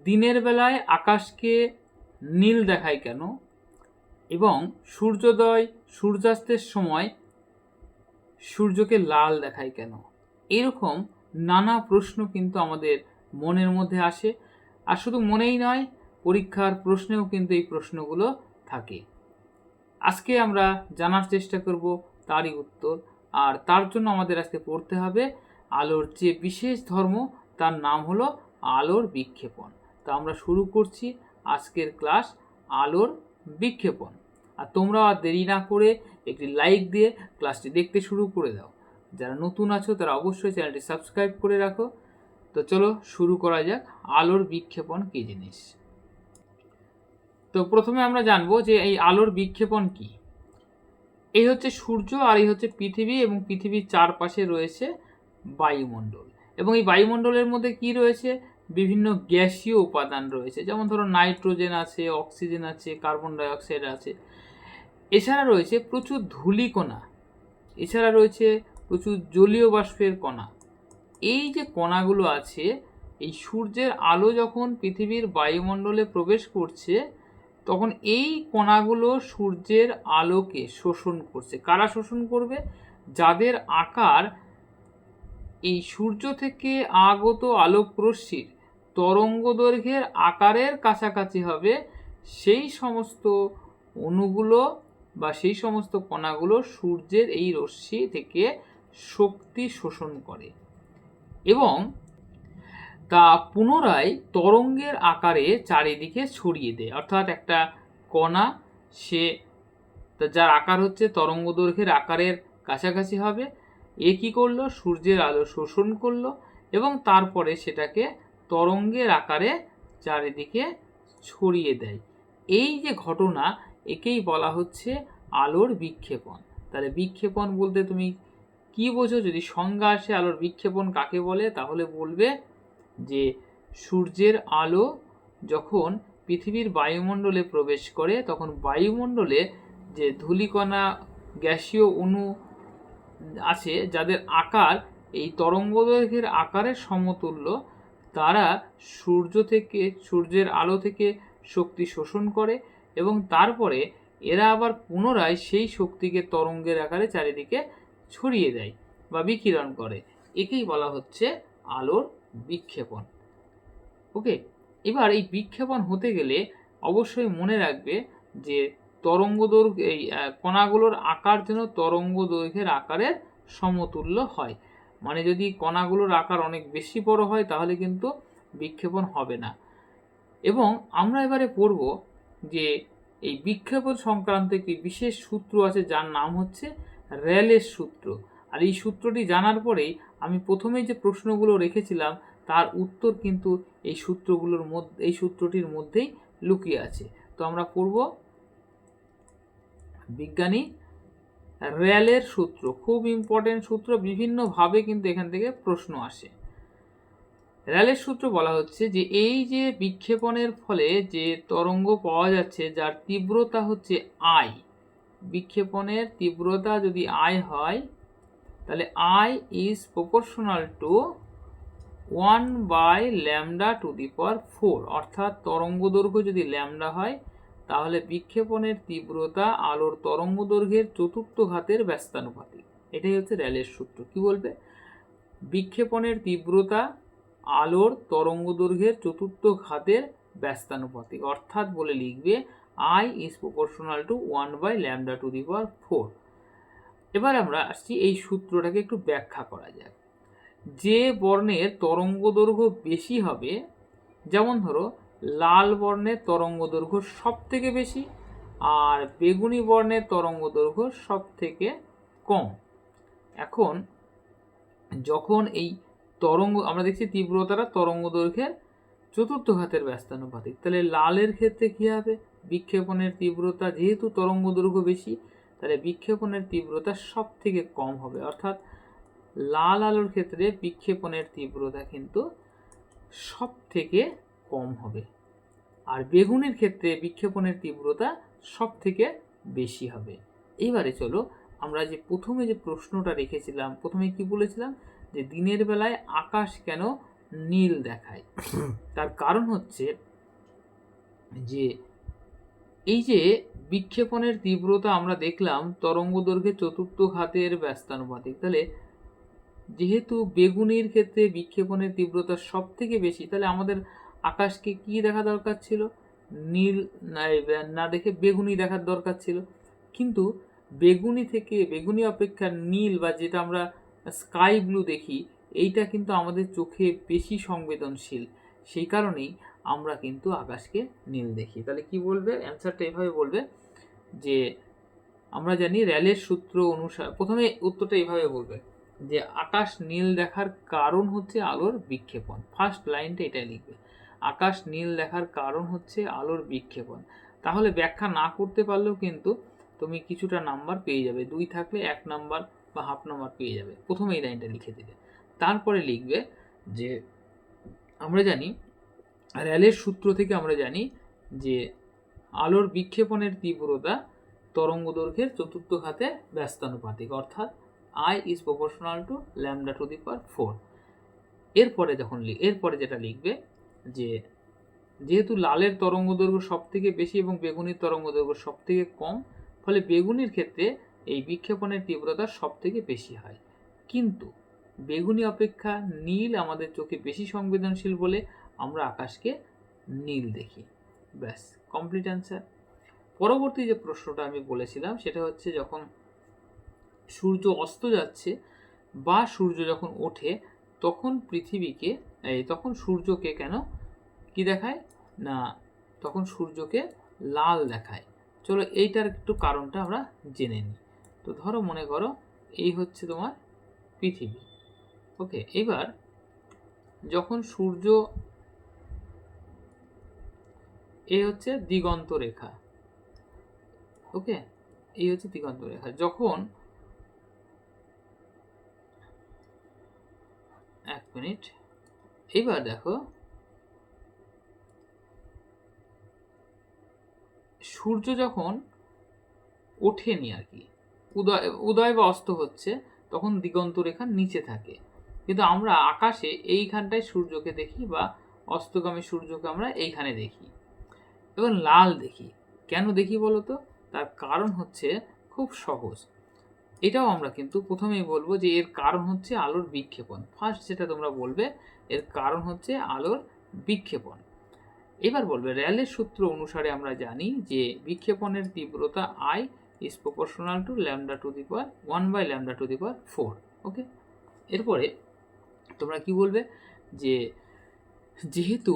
দিনের বেলায় আকাশকে নীল দেখায় কেন, এবং সূর্যোদয় সূর্যাস্তের সময় সূর্যকে লাল দেখায় কেন, এরকম নানা প্রশ্ন কিন্তু আমাদের মনের মধ্যে আসে। আর শুধু মনেই নয়, পরীক্ষার প্রশ্নেও কিন্তু এই প্রশ্নগুলো থাকে। আজকে আমরা জানার চেষ্টা করব তারই উত্তর। আর তার জন্য আমাদের আজকে পড়তে হবে আলোর যে বিশেষ ধর্ম, তার নাম হলো আলোর বিক্ষেপণ। তো আমরা শুরু করছি আজকের ক্লাস আলোর বিক্ষেপণ। আর তোমরা আর দেরি না করে একটি লাইক দিয়ে ক্লাসটি দেখতে শুরু করে দাও। যারা নতুন আছো তারা অবশ্যই চ্যানেলটি সাবস্ক্রাইব করে রাখো। তো চলো শুরু করা যাক আলোর বিক্ষেপণ কী জিনিস। তো প্রথমে আমরা জানবো যে এই আলোর বিক্ষেপণ কি। এই হচ্ছে সূর্য, আর এই হচ্ছে পৃথিবী, এবং পৃথিবীর চারপাশে রয়েছে বায়ুমণ্ডল। এবং এই বায়ুমণ্ডলের মধ্যে কি রয়েছে, বিভিন্ন গ্যাসীয় উপাদান রয়েছে, যেমন ধরো নাইট্রোজেন আছে, অক্সিজেন আছে, কার্বন ডাইঅক্সাইড আছে। এছাড়া রয়েছে প্রচুর ধূলিকণা, এছাড়া রয়েছে প্রচুর জলীয় বাষ্পের কণা। এই যে কণাগুলো আছে, এই সূর্যের আলো যখন পৃথিবীর বায়ুমণ্ডলে প্রবেশ করছে, তখন এই কণাগুলো সূর্যের আলোকে শোষণ করছে। কারা শোষণ করবে? যাদের আকার এই সূর্য থেকে আগত আলোক রশ্মির তরঙ্গ দৈর্ঘ্যের আকারের কাছাকাছি হবে, সেই সমস্ত অণুগুলো বা সেই সমস্ত কণাগুলো সূর্যের এই রশ্মি থেকে শক্তি শোষণ করে এবং তা পুনরায় তরঙ্গের আকারে চারিদিকে ছড়িয়ে দেয়। অর্থাৎ একটা কণা, সে যার আকার হচ্ছে তরঙ্গ দৈর্ঘ্যের আকারের কাছাকাছি হবে, এ কী করলো, সূর্যের আলো শোষণ করলো এবং তারপরে সেটাকে তরঙ্গের আকারে চারিদিকে ছড়িয়ে দেয়। এই যে ঘটনা, একেই বলা হচ্ছে আলোর বিক্ষেপণ। তাহলে বিক্ষেপণ বলতে তুমি কি বোঝো? যদি সংজ্ঞা আসে আলোর বিক্ষেপণ কাকে বলে, তাহলে বলবে যে সূর্যের আলো যখন পৃথিবীর বায়ুমণ্ডলে প্রবেশ করে, তখন বায়ুমণ্ডলে যে ধূলিকণা, গ্যাসীয় অণু আছে, যাদের আকার এই তরঙ্গদৈর্ঘ্যের আকারের সমতুল্য, তারা সূর্যের আলো থেকে শক্তি শোষণ করে এবং তারপরে এরা আবার পুনরায় সেই শক্তিকে তরঙ্গের আকারে চারিদিকে ছড়িয়ে দেয় বা বিকিরণ করে। একেই বলা হচ্ছে আলোর বিক্ষেপণ। ওকে, এবার এই বিক্ষেপণ হতে গেলে অবশ্যই মনে রাখবে যে তরঙ্গদৈর্ঘ্য, এই কণাগুলোর আকার যেন তরঙ্গ দৈর্ঘ্যের আকারের সমতুল্য হয়। মানে যদি কণাগুলোর আকার অনেক বেশি বড় হয়, তাহলে কিন্তু বিক্ষেপণ হবে না। এবং আমরা এবারে পড়ব যে এই বিক্ষেপণ সংক্রান্ত একটি বিশেষ সূত্র আছে, যার নাম হচ্ছে র্যালের সূত্র। আর এই সূত্রটি জানার পরেই আমি প্রথমেই যে প্রশ্নগুলো রেখেছিলাম, তার উত্তর কিন্তু এই সূত্রটির মধ্যেই লুকিয়ে আছে। তো আমরা পড়ব বিজ্ঞানী র্যালের সূত্র। খুব ইম্পর্টেন্ট সূত্র, বিভিন্নভাবে কিন্তু এখান থেকে প্রশ্ন আসে। র্যালের সূত্র বলা হচ্ছে যে এই যে বিক্ষেপণের ফলে যে তরঙ্গ পাওয়া যাচ্ছে, যার তীব্রতা হচ্ছে আই, বিক্ষেপণের তীব্রতা যদি আই হয়, তাহলে আই ইজ প্রপোর্শনাল টু 1/λ⁴। অর্থাৎ তরঙ্গ দৈর্ঘ্য যদি ল্যামডা হয়, তাহলে বিক্ষেপণের তীব্রতা আলোর তরঙ্গ দৈর্ঘ্যের চতুর্থ ঘাতের ব্যস্তানুপাতিক। এটাই হচ্ছে র্যালের সূত্র। কি বলবে? বিক্ষেপণের তীব্রতা আলোর তরঙ্গ দৈর্ঘ্যের চতুর্থ ঘাতের ব্যস্তানুপাতিক। অর্থাৎ বলে লিখবে আই ইজ প্রপোর্শনাল টু 1/λ⁴। এবার আমরা আসছি এই সূত্রটাকে একটু ব্যাখ্যা করা যাক। যে বর্ণের তরঙ্গ দৈর্ঘ্য বেশি হবে, যেমন ধরো লাল বর্ণের তরঙ্গ দৈর্ঘ্য সব থেকে বেশি আর বেগুনি বর্ণের তরঙ্গ দৈর্ঘ্য সব থেকে কম। এখন যখন এই তরঙ্গ, আমরা দেখছি তীব্রতাটা তরঙ্গ দৈর্ঘ্যের চতুর্থ ঘাতের ব্যস্তানুপাতিক, তাহলে লালের ক্ষেত্রে কী হবে? বিক্ষেপণের তীব্রতা যেহেতু তরঙ্গ দৈর্ঘ্য বেশি, তাহলে বিক্ষেপণের তীব্রতা সব থেকে কম হবে। অর্থাৎ লাল আলোর ক্ষেত্রে বিক্ষেপণের তীব্রতা কিন্তু সব থেকে কম হবে, আর বেগুনির ক্ষেত্রে বিক্ষেপণের তীব্রতা সব থেকে বেশি হবে। এইবারে চলো আমরা যে প্রথমে যে প্রশ্নটা রেখেছিলাম, প্রথমে কি বলেছিলাম যে দিনের বেলায় আকাশ কেন নীল দেখায়। তার কারণ হচ্ছে যে এই যে বিক্ষেপণের তীব্রতা আমরা দেখলাম তরঙ্গ দৈর্ঘ্যের চতুর্থ ঘাতের ব্যস্তানুপাতিক, তাহলে যেহেতু বেগুনির ক্ষেত্রে বিক্ষেপণের তীব্রতা সব থেকে বেশি, তাহলে আমাদের আকাশকে কি দেখা দরকার ছিল? নীল না দেখে বেগুনি দেখার দরকার ছিল। কিন্তু বেগুনি অপেক্ষা নীল বা যেটা আমরা স্কাই ব্লু দেখি, এইটা কিন্তু আমাদের চোখে বেশি সংবেদনশীল। সেই কারণেই আমরা কিন্তু আকাশকে নীল দেখি। তাহলে কি বলবে? অ্যান্সারটা এভাবে বলবে যে আমরা জানি র্যালের সূত্র অনুসারে, প্রথমে উত্তরটা এভাবে বলবে যে আকাশ নীল দেখার কারণ হচ্ছে আলোর বিক্ষেপণ। ফার্স্ট লাইনটা এটাই লিখবে, আকাশ নীল দেখার কারণ হচ্ছে আলোর বিক্ষেপণ। তাহলে ব্যাখ্যা না করতে পারলেও কিন্তু তুমি কিছুটা নাম্বার পেয়ে যাবে, 2 থাকলে 1 নাম্বার বা হাফ নাম্বার পেয়ে যাবে। প্রথমে এই লাইনটা লিখে দিলে, তারপরে লিখবে যে আমরা জানি র্যালের সূত্র থেকে আমরা জানি যে আলোর বিক্ষেপণের তীব্রতা তরঙ্গ দৈর্ঘ্যের চতুর্থ ঘাতে ব্যস্তানুপাতিক, অর্থাৎ I is proportional to lambda to the power 4। এরপরে যেটা লিখবে যে যেহেতু লালের তরঙ্গ দৈর্ঘ্য সব থেকে বেশি এবং বেগুনির তরঙ্গ দৈর্ঘ্য সব থেকে কম, ফলে বেগুনির ক্ষেত্রে এই বিক্ষেপণের তীব্রতা সব থেকে বেশি হয়। কিন্তু বেগুনি অপেক্ষা নীল আমাদের চোখে বেশি সংবেদনশীল বলে আমরা আকাশকে নীল দেখি। ব্যাস, কমপ্লিট অ্যান্সার। পরবর্তী যে প্রশ্নটা আমি বলেছিলাম সেটা হচ্ছে যখন সূর্য অস্ত যাচ্ছে বা সূর্য যখন ওঠে তখন সূর্যকে কেন কি দেখায় না, তখন সূর্যকে লাল দেখায়। চলো এইটার একটু কারণটা আমরা জেনে নিই। তো ধরো মনে করো এই হচ্ছে তোমার পৃথিবী, ওকে। এবার যখন সূর্য, এই হচ্ছে দিগন্ত রেখা, ওকে, এই হচ্ছে দিগন্ত রেখা। যখন এক মিনিট, এবার দেখো সূর্য যখন ওঠেনি আর কি, উদয় বা অস্ত হচ্ছে, তখন দিগন্ত রেখার নিচে থাকে। কিন্তু আমরা আকাশে এইখানটায় সূর্যকে দেখি বা অস্তগামী সূর্যকে আমরা এইখানে দেখি এবং লাল দেখি। কেন দেখি বলো তো? তার কারণ হচ্ছে খুব সহজ। এটাও আমরা কিন্তু প্রথমেই বলবো যে এর কারণ হচ্ছে আলোর বিক্ষেপণ। ফার্স্ট যেটা তোমরা বলবে এর কারণ হচ্ছে আলোর বিক্ষেপণ। এবার বলবে র্যালের সূত্র অনুসারে আমরা জানি যে বিক্ষেপণের তীব্রতা I is proportional to lambda to the power 1 by lambda to the power 4, ওকে। এরপরে তোমরা কি বলবে যে যেহেতু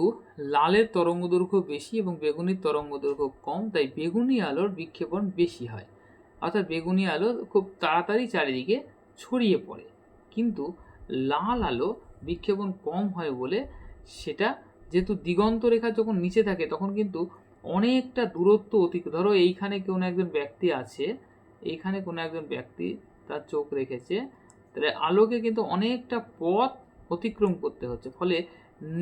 লালের তরঙ্গ দৈর্ঘ্য বেশি এবং বেগুনির তরঙ্গ দৈর্ঘ্য কম, তাই বেগুনি আলোর বিক্ষেপণ বেশি হয়, অর্থাৎ বেগুনি আলো খুব তাড়াতাড়ি চারিদিকে ছড়িয়ে পড়ে। কিন্তু লাল আলো বিক্ষেপণ কম হয় বলে সেটা, যেহেতু দিগন্ত রেখা যখন নিচে থাকে তখন কিন্তু অনেকটা দূরত্ব ধরো এইখানে কোনো একজন ব্যক্তি আছে, এইখানে কোনো একজন ব্যক্তি তার চোখ রেখেছে, তাহলে আলোকে কিন্তু অনেকটা পথ অতিক্রম করতে হচ্ছে। ফলে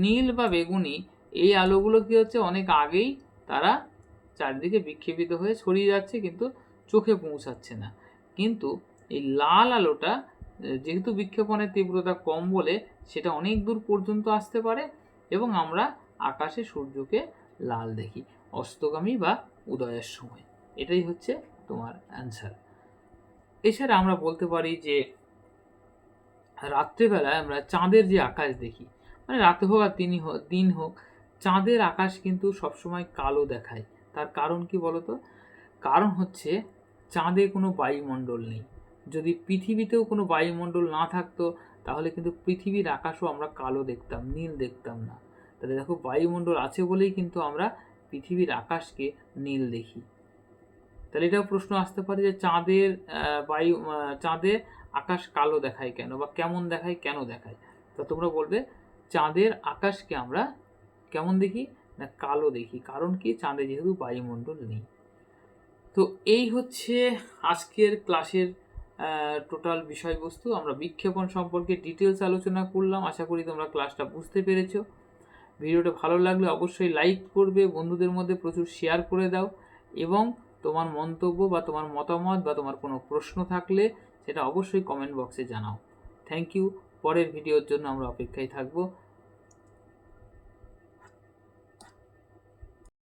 নীল বা বেগুনি এই আলোগুলো কি হচ্ছে, অনেক আগেই তারা চারিদিকে বিক্ষেপিত হয়ে ছড়িয়ে যাচ্ছে কিন্তু চোখে পৌঁছাচ্ছে না। কিন্তু এই লাল আলোটা যেহেতু বিক্ষেপণের তীব্রতা কম বলে সেটা অনেক দূর পর্যন্ত আসতে পারে এবং আমরা আকাশে সূর্যকে লাল দেখি অস্তগামী বা উদয়ের সময়। এটাই হচ্ছে তোমার অ্যান্সার। এছাড়া আমরা বলতে পারি যে রাত্রেবেলায় আমরা চাঁদের যে আকাশ দেখি, মানে রাতে হোক আর দিন হোক, চাঁদের আকাশ কিন্তু সবসময় কালো দেখায়। তার কারণ কি বলতো? কারণ হচ্ছে চাঁদে কোনো বায়ুমণ্ডল নেই। যদি পৃথিবীতেও কোনো বায়ুমণ্ডল না থাকতো তাহলে কিন্তু পৃথিবীর আকাশও আমরা কালো দেখতাম, নীল দেখতাম না। তাহলে দেখো বায়ুমণ্ডল আছে বলেই কিন্তু আমরা পৃথিবীর আকাশকে নীল দেখি। তাহলে এটাও প্রশ্ন আসতে পারে যে চাঁদে আকাশ কালো দেখায় কেন বা কেমন দেখায়, কেন দেখায়? তো তোমরা বলবে চাঁদের আকাশকে আমরা কেমন দেখি না, কালো দেখি। কারণ কি? চাঁদে যেহেতু বায়ুমণ্ডল নেই। তো এই হচ্ছে আজকের ক্লাসের টোটাল বিষয়বস্তু। আমরা বিক্ষেপণ সম্পর্কে ডিটেলস আলোচনা করলাম। আশা করি তোমরা ক্লাসটা বুঝতে পেরেছো। ভিডিওটা ভালো লাগলে অবশ্যই লাইক করবে, বন্ধুদের মধ্যে প্রচুর শেয়ার করে দাও এবং তোমার মন্তব্য বা তোমার মতামত বা তোমার কোনো প্রশ্ন থাকলে সেটা অবশ্যই কমেন্ট বক্সে জানাও। Thank you. পরের ভিডিওর জন্য আমরা অপেক্ষায় থাকবো।